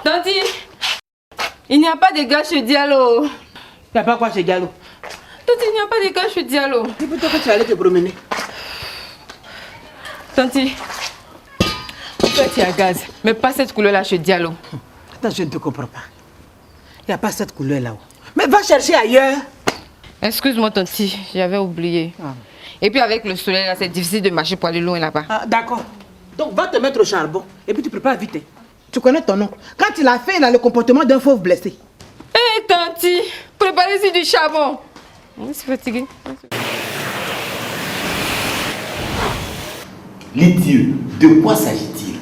Tanti, il n'y a pas de gaz chez Diallo. Il n'y a pas quoi chez Diallo? Tanti, il n'y a pas de gaz chez Diallo. C'est plutôt que tu allais te promener. Tanti, en fait il y a gaz, mais pas cette couleur-là chez Diallo. Attends, je ne te comprends pas. Il n'y a pas cette couleur là-haut. Mais va chercher ailleurs. Excuse-moi Tanti, j'avais oublié. Et puis avec le soleil là, c'est difficile de marcher pour aller loin là-bas. Ah, d'accord. Donc va te mettre au charbon et puis tu prépares vite. Tu connais ton nom. Quand il a fait, il a le comportement d'un fauve blessé. Hé Tanti, préparez-y du charbon. Je suis fatiguée. Lithieux, de quoi s'agit-il?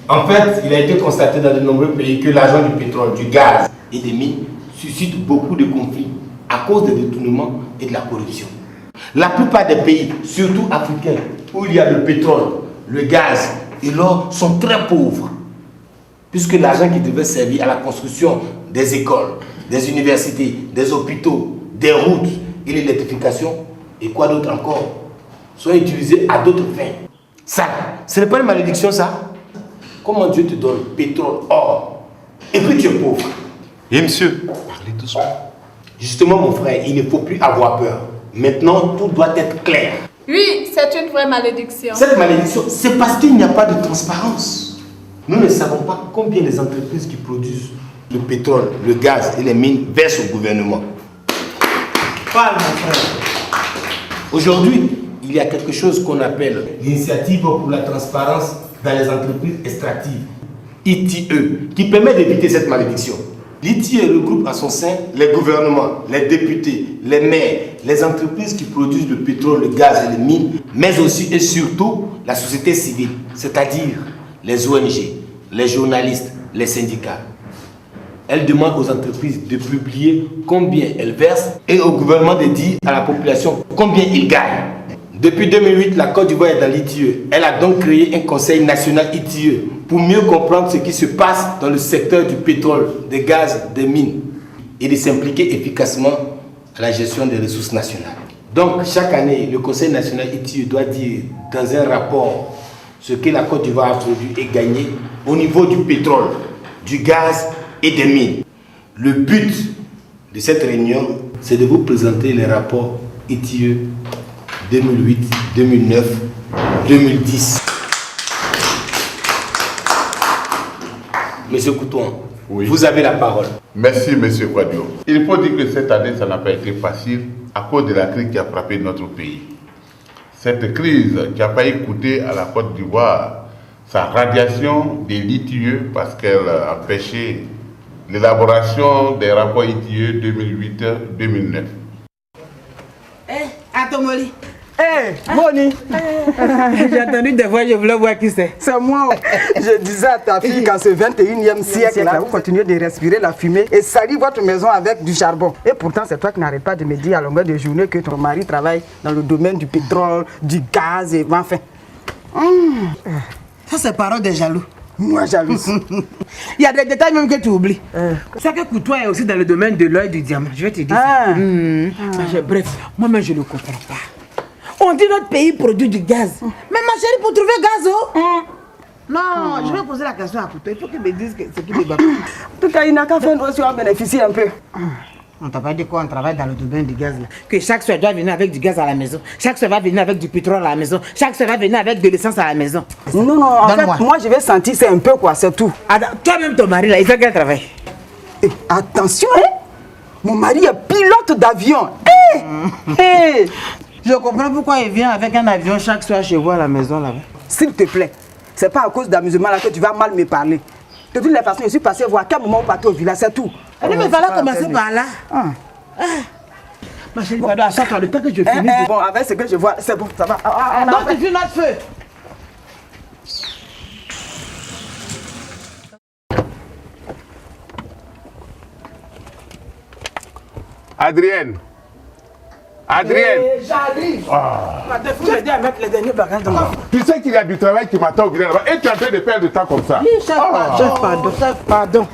En fait, il a été constaté dans de nombreux pays que l'argent du pétrole, du gaz et des mines suscite beaucoup de conflits à cause des détournements et de la corruption. La plupart des pays, surtout africains, où il y a le pétrole, le gaz et l'or, sont très pauvres. Puisque l'argent qui devait servir à la construction des écoles, des universités, des hôpitaux, des routes et l'électrification, et quoi d'autre encore, sont utilisés à d'autres fins. Ça, ce n'est pas une malédiction ça? Comment Dieu te donne pétrole, or, et puis tu es pauvre? Et monsieur, parlez doucement. Justement mon frère, il ne faut plus avoir peur. Maintenant, tout doit être clair. Oui, c'est une vraie malédiction. Cette malédiction, c'est parce qu'il n'y a pas de transparence. Nous ne savons pas combien les entreprises qui produisent le pétrole, le gaz et les mines versent au gouvernement. Parle mon frère. Aujourd'hui, il y a quelque chose qu'on appelle l'initiative pour la transparence dans les entreprises extractives, ITE, qui permet d'éviter cette malédiction. L'ITE regroupe à son sein les gouvernements, les députés, les maires, les entreprises qui produisent le pétrole, le gaz et les mines, mais aussi et surtout la société civile, c'est-à-dire les ONG, les journalistes, les syndicats. Elle demande aux entreprises de publier combien elles versent et au gouvernement de dire à la population combien ils gagnent. Depuis 2008, la Côte d'Ivoire est dans l'ITIE. Elle a donc créé un conseil national ITIE pour mieux comprendre ce qui se passe dans le secteur du pétrole, des gaz, des mines et de s'impliquer efficacement à la gestion des ressources nationales. Donc, chaque année, le conseil national ITIE doit dire dans un rapport ce que la Côte d'Ivoire a produit et gagné au niveau du pétrole, du gaz et des mines. Le but de cette réunion, c'est de vous présenter les rapports ITIE 2008, 2009, 2010. Monsieur Couton, oui. Vous avez la parole. Merci, monsieur Quadio. Il faut dire que cette année, ça n'a pas été facile à cause de la crise qui a frappé notre pays. Cette crise qui n'a pas écouté à la Côte d'Ivoire sa radiation des litigieux parce qu'elle a empêché l'élaboration des rapports ITIE 2008-2009. Atomoli. Moni. J'ai entendu des voix, je voulais voir qui c'est. C'est moi. Je disais à ta fille qu'en ce 21e siècle, là, vous continuez de respirer la fumée et salir votre maison avec du charbon. Et pourtant, c'est toi qui n'arrêtes pas de me dire à longueur de journée que ton mari travaille dans le domaine du pétrole, du gaz et enfin. Ça, c'est parole des jaloux. Moi, jalouse. Il y a des détails même que tu oublies. C'est que Coutoua est aussi dans le domaine de l'œil du diamant. Je vais te dire ça. Bref, moi-même, je ne comprends pas. On dit notre pays produit du gaz. Mais ma chérie, pour trouver gaz, non, je vais poser la question à Coutoua. Il faut qu'il me dise ce qu'il ne va pas. En tout cas, il n'a qu'à faire nous aussi en bénéficier un peu. On t'a pas dit quoi, on travaille dans le domaine du gaz là. Que chaque soir doit venir avec du gaz à la maison. Chaque soir va venir avec du pétrole à la maison. Chaque soir va venir avec de l'essence à la maison. Non, en fait, moi je vais sentir c'est un peu quoi, c'est tout. Toi-même ton mari là, il fait quel travail? Attention, mon mari est pilote d'avion. Je comprends pourquoi il vient avec un avion chaque soir chez vous à la maison là-bas. S'il te plaît, c'est pas à cause d'amusement là que tu vas mal me parler. De toutes les façons, je suis passé voir à quel moment on partait au village, c'est tout. Mais il fallait commencer par là. Ma chérie, pardon, attends, le temps que je finisse. Bon, avec ce que je vois, c'est bon, ça va. Donc tu fumes notre feu. Adrienne. J'arrive. Je vais dire à mettre les derniers bagages dans moi. Tu sais qu'il y a du travail qui m'attend au village là-bas et tu es en train de perdre du temps comme ça. Chef, pardon.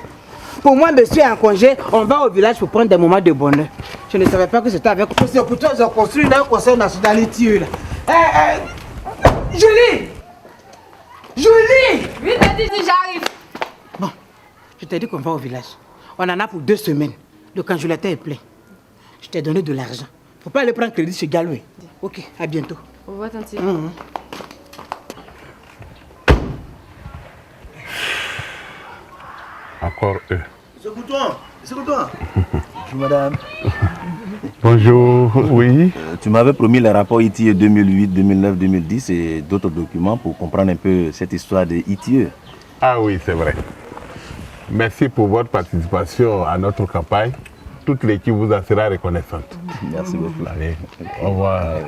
Pour moi, monsieur est en congé, on va au village pour prendre des moments de bonheur. Je ne savais pas que c'était avec monsieur Coutoua, ils ont construit un conseil nationalité là. Julie! Oui, t'as dit, j'arrive. Bon, Je t'ai dit qu'on va au village. On en a pour 2 semaines. Le congélateur est plein. Je t'ai donné de l'argent. Faut pas aller prendre crédit chez Galoué. Ok, à bientôt. Au revoir, tante. Encore eux. C'est pour toi. Bonjour madame. Bonjour, oui. Tu m'avais promis les rapports ITIE 2008, 2009, 2010 et d'autres documents pour comprendre un peu cette histoire de ITIE. Ah oui, c'est vrai. Merci pour votre participation à notre campagne. Toute l'équipe vous en sera reconnaissante. Merci beaucoup. Allez, au revoir.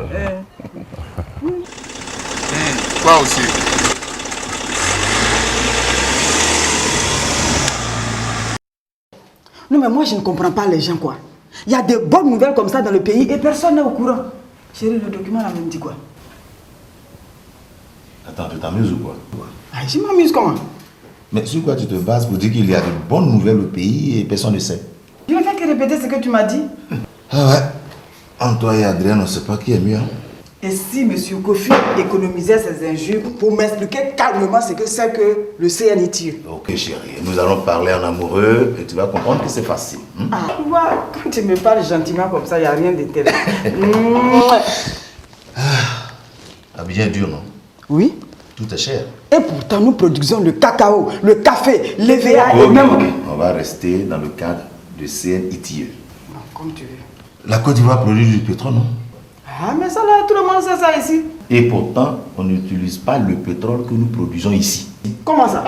Toi aussi. Non mais moi je ne comprends pas les gens quoi. Il y a des bonnes nouvelles comme ça dans le pays et personne n'est au courant. Chérie, le document là me dit quoi? Attends, tu t'amuses ou quoi? Ah, je m'amuse comment? Mais sur quoi tu te bases pour dire qu'il y a de bonnes nouvelles au pays et personne ne sait? Je ne fais que répéter ce que tu m'as dit. Ah ouais. Entre toi et Adrien, on ne sait pas qui est mieux. Et si M. Kofi économisait ses injures pour m'expliquer calmement ce que c'est que le CNITIE? Ok chérie, nous allons parler en amoureux et tu vas comprendre que c'est facile. Ah, tu vois, quand tu me parles gentiment comme ça, il n'y a rien de tel. Bien dur, non? Oui. Tout est cher. Et pourtant, nous produisons le cacao, le café, l'EVA et même... On va rester dans le cadre de CNITIE. Non, comme tu veux. La Côte d'Ivoire produit du pétrole, non? Ah, mais ça là, tout le monde sait ça ici. Et pourtant, on n'utilise pas le pétrole que nous produisons ici. Comment ça?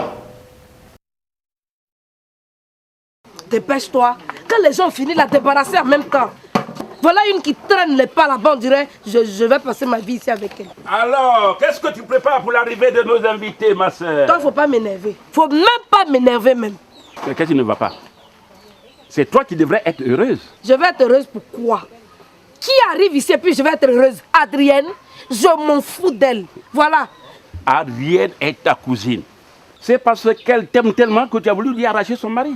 Dépêche-toi. Quand les gens finissent la débarrasser en même temps. Voilà une qui traîne les pas là-bas, on dirait je vais passer ma vie ici avec elle. Alors, qu'est-ce que tu prépares pour l'arrivée de nos invités, ma soeur? Toi, faut pas m'énerver. Faut même pas m'énerver même. Mais qu'est-ce qui ne va pas? C'est toi qui devrais être heureuse. Je vais être heureuse pour quoi? Qui arrive ici et puis je vais être heureuse? Adrienne, je m'en fous d'elle. Voilà. Adrienne est ta cousine. C'est parce qu'elle t'aime tellement que tu as voulu lui arracher son mari.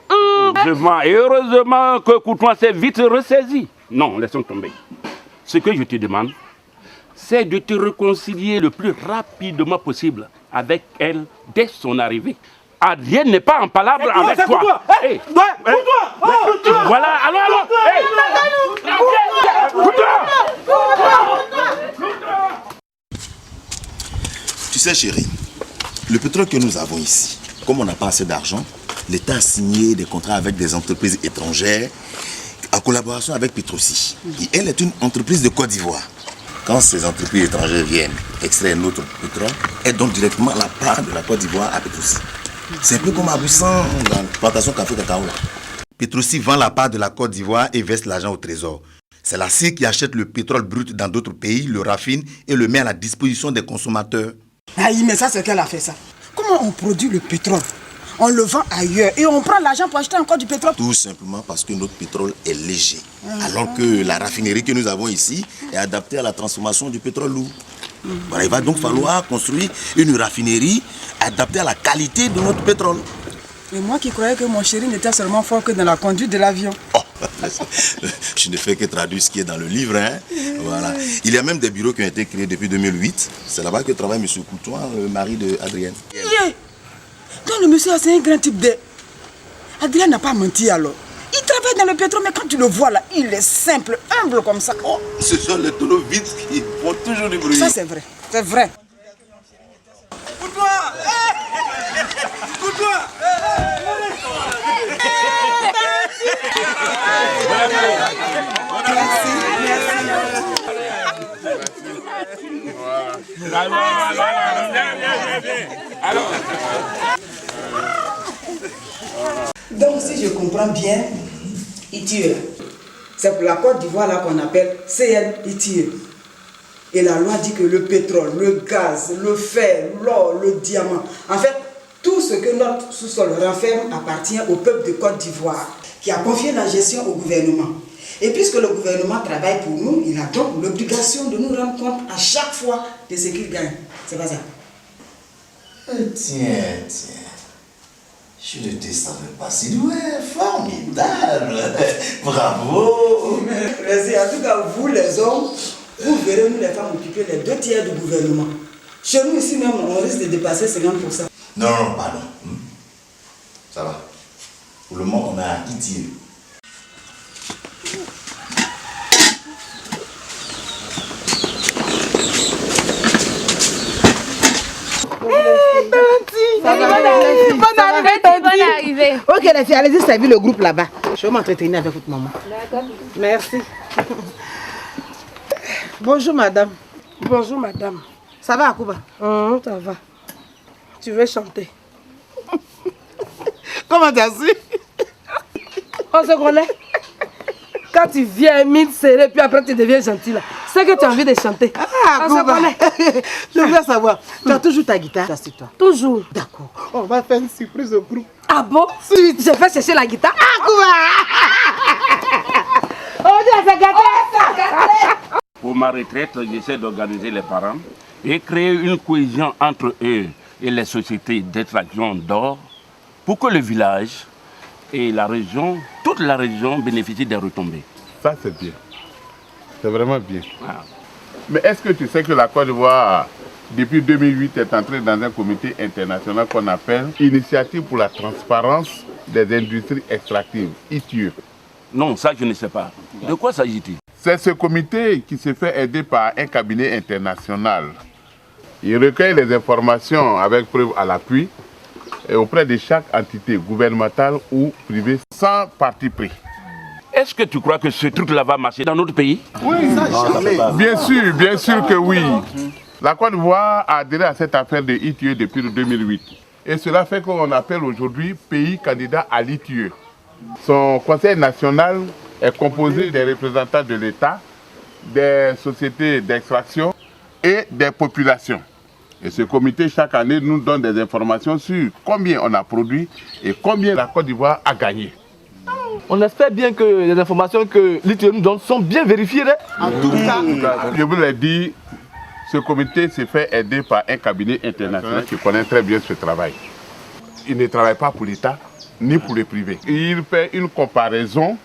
Heureusement et heureusement que Courtois s'est vite ressaisi. Non, laissons tomber. Ce que je te demande, c'est de te réconcilier le plus rapidement possible avec elle dès son arrivée. Adrienne n'est pas en palabre avec toi. Hey, voilà, allons. Tu sais chérie, le pétrole que nous avons ici, comme on n'a pas assez d'argent, l'État a signé des contrats avec des entreprises étrangères en collaboration avec Petrosi. Et elle est une entreprise de Côte d'Ivoire. Quand ces entreprises étrangères viennent extraire notre pétrole, elles donnent directement la part de la Côte d'Ivoire à Petrosi. C'est un peu comme à Buisson dans la plantation café cacao. Petrosi vend la part de la Côte d'Ivoire et verse l'argent au trésor. C'est la CIR qui achète le pétrole brut dans d'autres pays, le raffine et le met à la disposition des consommateurs. Aïe, mais ça c'est qu'elle a fait ça. Comment on produit le pétrole? On le vend ailleurs et on prend l'argent pour acheter encore du pétrole? Tout simplement parce que notre pétrole est léger. Alors que la raffinerie que nous avons ici est adaptée à la transformation du pétrole lourd. Voilà, il va donc falloir construire une raffinerie adaptée à la qualité de notre pétrole. Et moi qui croyais que mon chéri n'était seulement fort que dans la conduite de l'avion. Oh, je ne fais que traduire ce qui est dans le livre. Hein. Voilà. Il y a même des bureaux qui ont été créés depuis 2008. C'est là-bas que travaille M. Courtois, le mari d'Adrienne. Yeah. Donc le monsieur, c'est un grand type de... Adrien n'a pas menti alors. Il travaille dans le pétrole, mais quand tu le vois là, il est simple, humble comme ça. Oh, ce sont les tonneaux vides qui font toujours du bruit. Ça c'est vrai, c'est vrai. Courtois! Courtois! Donc si je comprends bien, ITIE, c'est pour la Côte d'Ivoire là qu'on appelle CNITIE. Et la loi dit que le pétrole, le gaz, le fer, l'or, le diamant, en fait, tout ce que notre sous-sol renferme appartient au peuple de Côte d'Ivoire, qui a confié la gestion au gouvernement. Et puisque le gouvernement travaille pour nous, il a donc l'obligation de nous rendre compte à chaque fois de ce qu'il gagne. C'est pas ça? Tiens. Je ne te savais pas si doué, formidable. Bravo. Merci. En tout cas, vous les hommes, vous verrez nous les femmes occuper les 2/3 du gouvernement. Chez nous ici même, on risque de dépasser 50%. Non, pardon. Ça va. Pour le moment, on a Itier. Bonne arrivée. Ok, les filles, allez-y servir le groupe là-bas. Je vais m'entretenir avec votre maman. D'accord. Merci. Bonjour, madame. Bonjour, madame. Ça va, Akouba? Ça va. Tu veux chanter? Comment tu as su? On se connaît. Quand tu viens, mine serré, puis après tu deviens gentil là. C'est que tu as envie de chanter. Ah, on se connaît. Je veux savoir. Tu as toujours ta guitare? Assieds-toi. Toujours. D'accord. On va faire une surprise au groupe. Ah bon? Si, je vais chercher la guitare. Pour ma retraite, j'essaie d'organiser les parents et créer une cohésion entre eux et les sociétés d'extraction d'or pour que le village et la région, toute la région bénéficie des retombées. Ça, c'est bien. C'est vraiment bien. Mais est-ce que tu sais que la Côte d'Ivoire, depuis 2008, est entrée dans un comité international qu'on appelle Initiative pour la transparence des industries extractives, ITIE? Non, ça je ne sais pas. De quoi s'agit-il? C'est ce comité qui se fait aider par un cabinet international. Il recueille les informations avec preuve à l'appui et auprès de chaque entité gouvernementale ou privée sans parti pris. Est-ce que tu crois que ce truc-là va marcher dans notre pays? Oui, bien sûr que oui. La Côte d'Ivoire a adhéré à cette affaire de ITIE depuis 2008. Et cela fait qu'on appelle aujourd'hui pays candidat à l'ITIE. Son conseil national est composé des représentants de l'État, des sociétés d'extraction et des populations. Et ce comité, chaque année, nous donne des informations sur combien on a produit et combien la Côte d'Ivoire a gagné. On espère bien que les informations que l'ITIE nous donne sont bien vérifiées. En tout cas, je vous l'ai dit, ce comité se fait aider par un cabinet international qui connaît très bien ce travail. Il ne travaille pas pour l'État ni pour le privé. Il fait une comparaison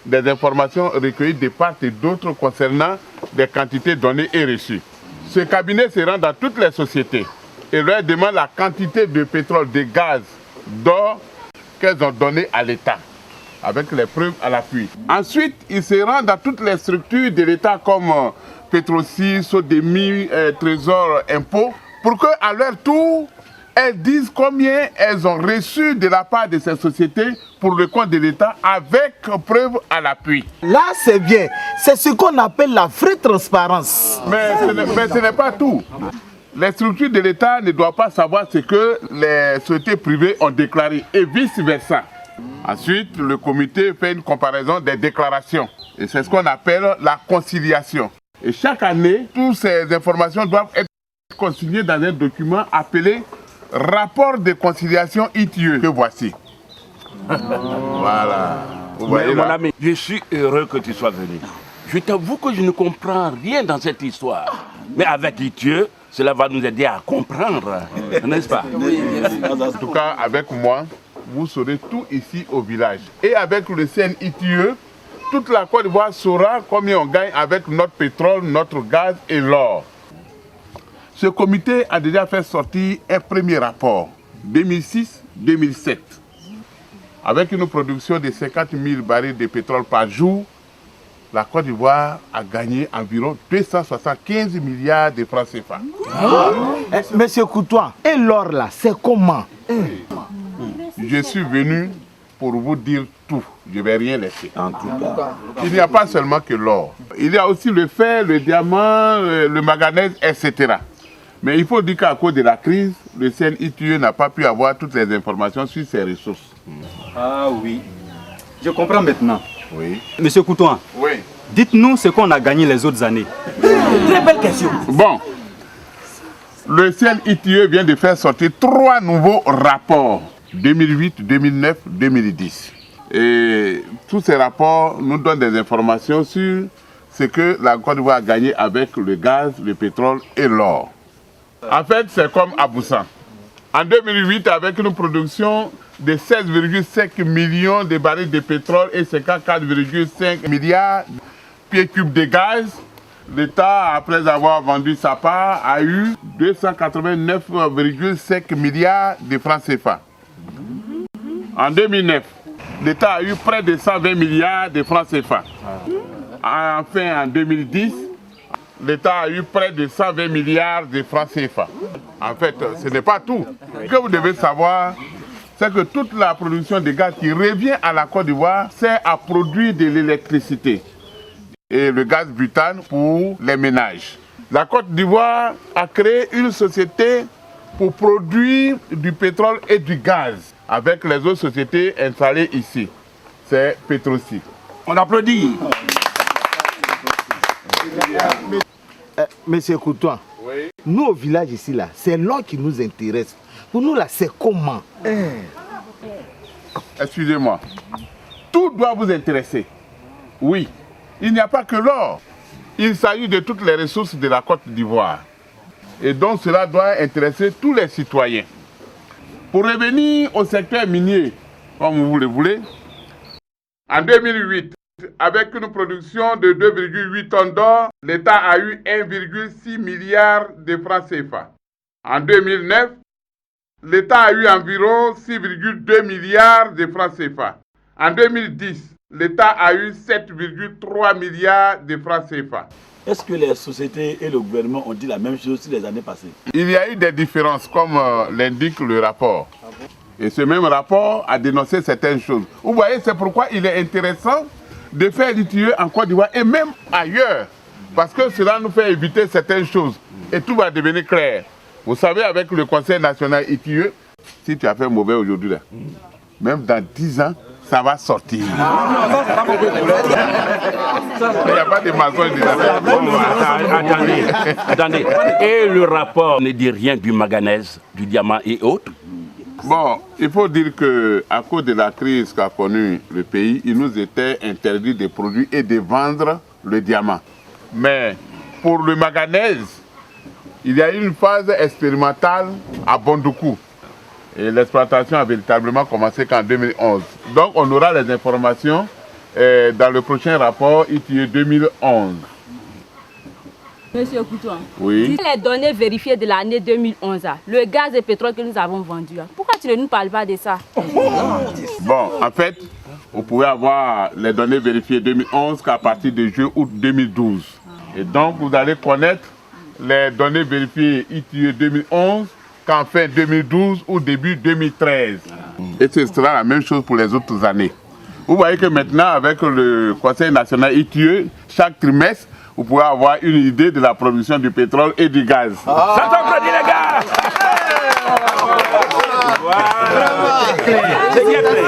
des informations recueillies de part et d'autre concernant des quantités données et reçues. Ce cabinet se rend dans toutes les sociétés et leur demande la quantité de pétrole, de gaz, d'or qu'elles ont donné à l'État, avec les preuves à l'appui. Ensuite, il se rend dans toutes les structures de l'État comme Petrosi, Sodemi, Trésor, Impôts, pour qu'à leur tour, elles disent combien elles ont reçu de la part de ces sociétés pour le compte de l'État avec preuve à l'appui. Là, c'est bien. C'est ce qu'on appelle la vraie transparence. Mais ce n'est pas tout. Les structures de l'État ne doivent pas savoir ce que les sociétés privées ont déclaré et vice-versa. Ensuite, le comité fait une comparaison des déclarations. Et c'est ce qu'on appelle la conciliation. Et chaque année, toutes ces informations doivent être consignées dans un document appelé rapport de conciliation ITIE, que voici. Voilà. Vous voyez Mon là. ami, je suis heureux que tu sois venu. Je t'avoue que je ne comprends rien dans cette histoire. Mais avec ITIE, cela va nous aider à comprendre, n'est-ce pas? En tout cas, avec moi, vous saurez tout ici au village. Et avec le CNITIE, toute la Côte d'Ivoire saura combien on gagne avec notre pétrole, notre gaz et l'or. Ce comité a déjà fait sortir un premier rapport, 2006-2007. Avec une production de 50 000 barils de pétrole par jour, la Côte d'Ivoire a gagné environ 275 milliards de francs CFA. Monsieur Coutois, et l'or là, c'est comment? Je suis venu pour vous dire tout. Je ne vais rien laisser. En tout cas. Il n'y a pas seulement que l'or. Il y a aussi le fer, le diamant, le manganèse, etc. Mais il faut dire qu'à cause de la crise, le CNITIE n'a pas pu avoir toutes les informations sur ses ressources. Ah oui, je comprends maintenant. Oui. Monsieur Coutois, oui. Dites-nous ce qu'on a gagné les autres années. Très belle question. Bon, le CNITIE vient de faire sortir 3 nouveaux rapports, 2008, 2009, 2010. Et tous ces rapports nous donnent des informations sur ce que la Côte d'Ivoire a gagné avec le gaz, le pétrole et l'or. En fait, c'est comme à Boussan. En 2008, avec une production de 16,5 millions de barils de pétrole et 54,5 milliards de pieds cubes de gaz, l'État, après avoir vendu sa part, a eu 289,5 milliards de francs CFA. En 2009, l'État a eu près de 120 milliards de francs CFA. Enfin, en 2010, l'État a eu près de 120 milliards de francs CFA. En fait, ce n'est pas tout. Ce que vous devez savoir, c'est que toute la production de gaz qui revient à la Côte d'Ivoire sert à produire de l'électricité et le gaz butane pour les ménages. La Côte d'Ivoire a créé une société pour produire du pétrole et du gaz avec les autres sociétés installées ici. C'est Petrocy. On applaudit. Monsieur Coutoin, oui. Nous au village ici, là, c'est l'eau qui nous intéresse. Pour nous, là, c'est comment? Excusez-moi. Tout doit vous intéresser. Oui. Il n'y a pas que l'or. Il s'agit de toutes les ressources de la Côte d'Ivoire. Et donc cela doit intéresser tous les citoyens. Pour revenir au secteur minier, comme vous le voulez, en 2008, avec une production de 2,8 tonnes d'or, l'État a eu 1,6 milliard de francs CFA. En 2009, l'État a eu environ 6,2 milliards de francs CFA. En 2010, l'État a eu 7,3 milliards de francs CFA. Est-ce que les sociétés et le gouvernement ont dit la même chose les années passées? Il y a eu des différences, comme l'indique le rapport. Et ce même rapport a dénoncé certaines choses. Vous voyez, c'est pourquoi il est intéressant de faire l'ITIE en Côte d'Ivoire et même ailleurs. Parce que cela nous fait éviter certaines choses. Et tout va devenir clair. Vous savez, avec le Conseil national ITIE, si tu as fait mauvais aujourd'hui, là, même dans 10 ans, ça va sortir. Il n'y a pas de maçon. Attendez. Et le rapport ne dit rien du manganèse, du diamant et autres? Bon, il faut dire qu'à cause de la crise qu'a connue le pays, il nous était interdit de produire et de vendre le diamant. Mais pour le manganèse, il y a eu une phase expérimentale à Bondoukou. Et l'exploitation a véritablement commencé qu'en 2011. Donc on aura les informations dans le prochain rapport ITIE 2011. Monsieur Coutoin, oui. Les données vérifiées de l'année 2011, le gaz et le pétrole que nous avons vendu, pourquoi tu ne nous parles pas de ça? Bon, en fait, vous pouvez avoir les données vérifiées 2011 qu'à partir de juillet-août 2012. Et donc vous allez connaître les données vérifiées ITIE 2011 qu'en fin 2012 ou début 2013. Et ce sera la même chose pour les autres années. Vous voyez que maintenant, avec le Conseil national ITIE, chaque trimestre, vous pouvez avoir une idée de la production du pétrole et du gaz. Ça t'applaudit, les gars! Voilà. C'est bien clair.